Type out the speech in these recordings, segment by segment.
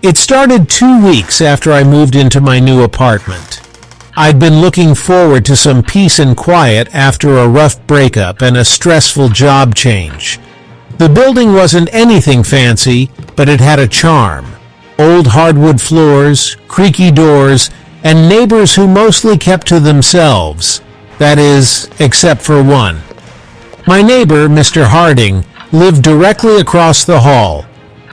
It started 2 weeks after I moved into my new apartment. I'd been looking forward to some peace and quiet after a rough breakup and a stressful job change. The building wasn't anything fancy, but it had a charm. Old hardwood floors, creaky doors, and neighbors who mostly kept to themselves. That is, except for one. My neighbor, Mr. Harding, lived directly across the hall.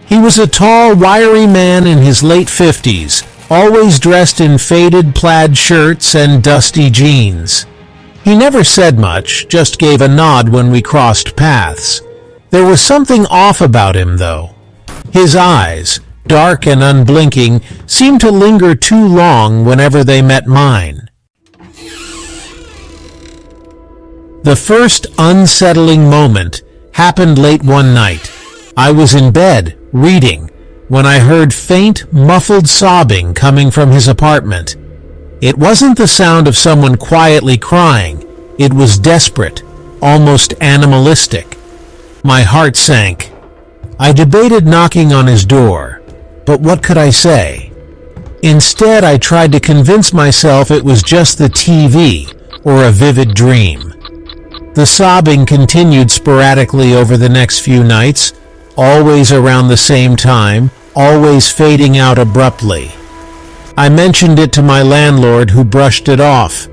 He was a tall, wiry man in his late 50s, always dressed in faded plaid shirts and dusty jeans. He never said much, just gave a nod when we crossed paths. There was something off about him, though. His eyes, dark and unblinking, seemed to linger too long whenever they met mine. The first unsettling moment happened late one night. I was in bed, reading, when I heard faint, muffled sobbing coming from his apartment. It wasn't the sound of someone quietly crying. It was desperate, almost animalistic. My heart sank. I debated knocking on his door, but what could I say? Instead, I tried to convince myself it was just the TV or a vivid dream. The sobbing continued sporadically over the next few nights, always around the same time, always fading out abruptly. I mentioned it to my landlord, who brushed it off.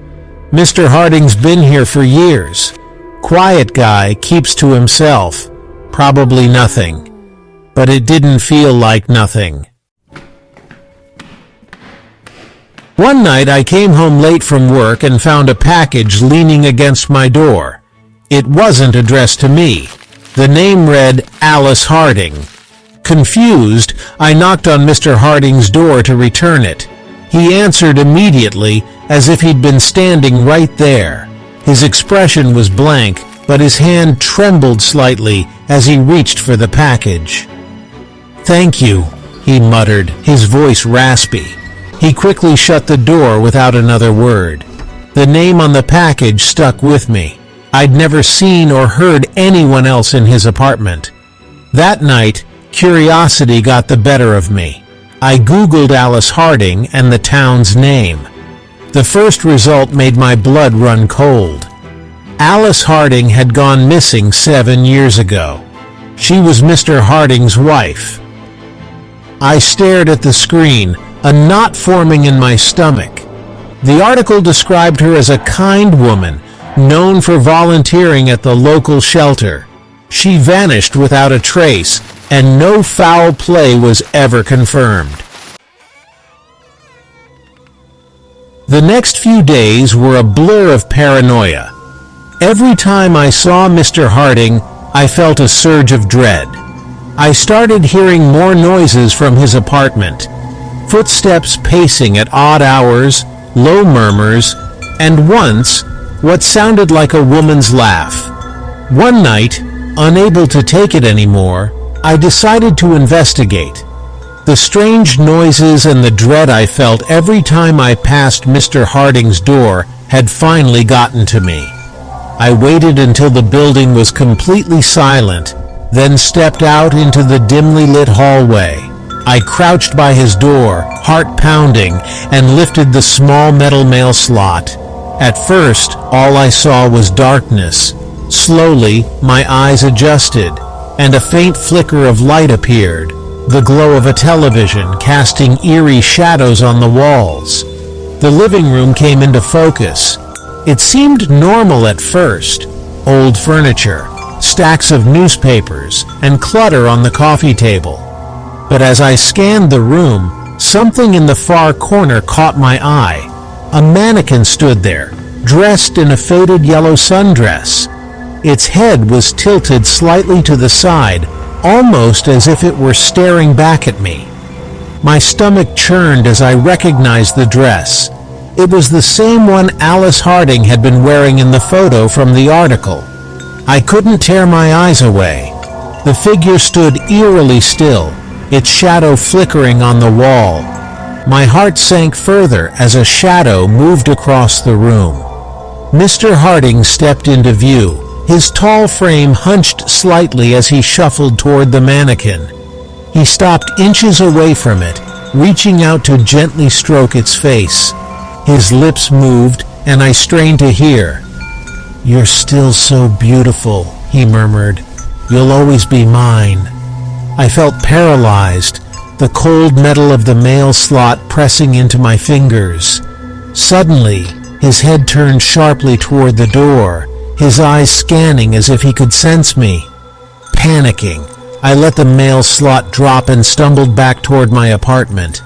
Mr. Harding's been here for years. Quiet guy, keeps to himself. Probably nothing. But it didn't feel like nothing. One night I came home late from work and found a package leaning against my door. It wasn't addressed to me. The name read Alice Harding. Confused, I knocked on Mr. Harding's door to return it. He answered immediately, as if he'd been standing right there. His expression was blank, but his hand trembled slightly as he reached for the package. "Thank you," he muttered, his voice raspy. He quickly shut the door without another word. The name on the package stuck with me. I'd never seen or heard anyone else in his apartment. That night, curiosity got the better of me. I Googled Alice Harding and the town's name. The first result made my blood run cold. Alice Harding had gone missing 7 years ago. She was Mr. Harding's wife. I stared at the screen, a knot forming in my stomach. The article described her as a kind woman, known for volunteering at the local shelter. She vanished without a trace, and no foul play was ever confirmed. The next few days were a blur of paranoia. Every time I saw Mr. Harding, I felt a surge of dread. I started hearing more noises from his apartment. Footsteps pacing at odd hours, low murmurs, and once, what sounded like a woman's laugh. One night, unable to take it anymore, I decided to investigate. The strange noises and the dread I felt every time I passed Mr. Harding's door had finally gotten to me. I waited until the building was completely silent, then stepped out into the dimly lit hallway. I crouched by his door, heart pounding, and lifted the small metal mail slot. At first, all I saw was darkness. Slowly, my eyes adjusted, and a faint flicker of light appeared, the glow of a television casting eerie shadows on the walls. The living room came into focus. It seemed normal at first. Old furniture, stacks of newspapers, and clutter on the coffee table. But as I scanned the room, something in the far corner caught my eye. A mannequin stood there, dressed in a faded yellow sundress. Its head was tilted slightly to the side, almost as if it were staring back at me. My stomach churned as I recognized the dress. It was the same one Alice Harding had been wearing in the photo from the article. I couldn't tear my eyes away. The figure stood eerily still, its shadow flickering on the wall. My heart sank further as a shadow moved across the room. Mr. Harding stepped into view, his tall frame hunched slightly as he shuffled toward the mannequin. He stopped inches away from it, reaching out to gently stroke its face. His lips moved, and I strained to hear. "You're still so beautiful," he murmured. "You'll always be mine." I felt paralyzed, the cold metal of the mail slot pressing into my fingers. Suddenly, his head turned sharply toward the door, his eyes scanning as if he could sense me. Panicking, I let the mail slot drop and stumbled back toward my apartment.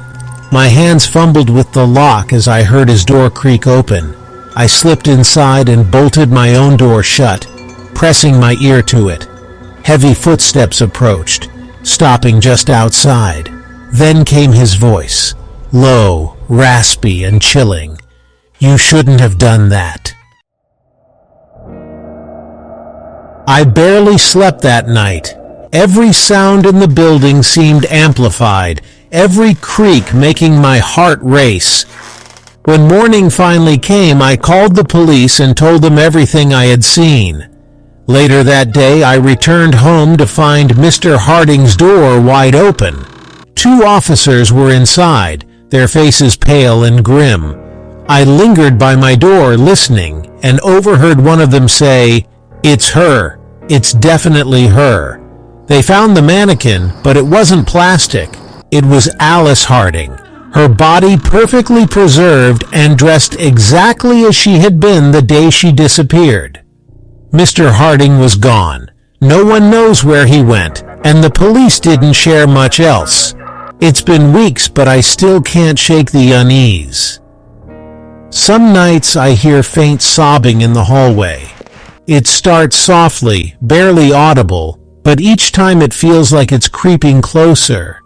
My hands fumbled with the lock as I heard his door creak open. I slipped inside and bolted my own door shut, pressing my ear to it. Heavy footsteps approached, stopping just outside. Then came his voice, low, raspy, and chilling. "You shouldn't have done that." I barely slept that night. Every sound in the building seemed amplified, every creak making my heart race. When morning finally came, I called the police and told them everything I had seen. Later that day, I returned home to find Mr. Harding's door wide open. 2 officers were inside, their faces pale and grim. I lingered by my door listening and overheard one of them say, "It's her. It's definitely her." They found the mannequin, but it wasn't plastic. It was Alice Harding, her body perfectly preserved and dressed exactly as she had been the day she disappeared. Mr. Harding was gone. No one knows where he went, and the police didn't share much else. It's been weeks, but I still can't shake the unease. Some nights I hear faint sobbing in the hallway. It starts softly, barely audible, but each time it feels like it's creeping closer,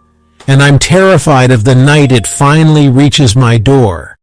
and I'm terrified of the night it finally reaches my door.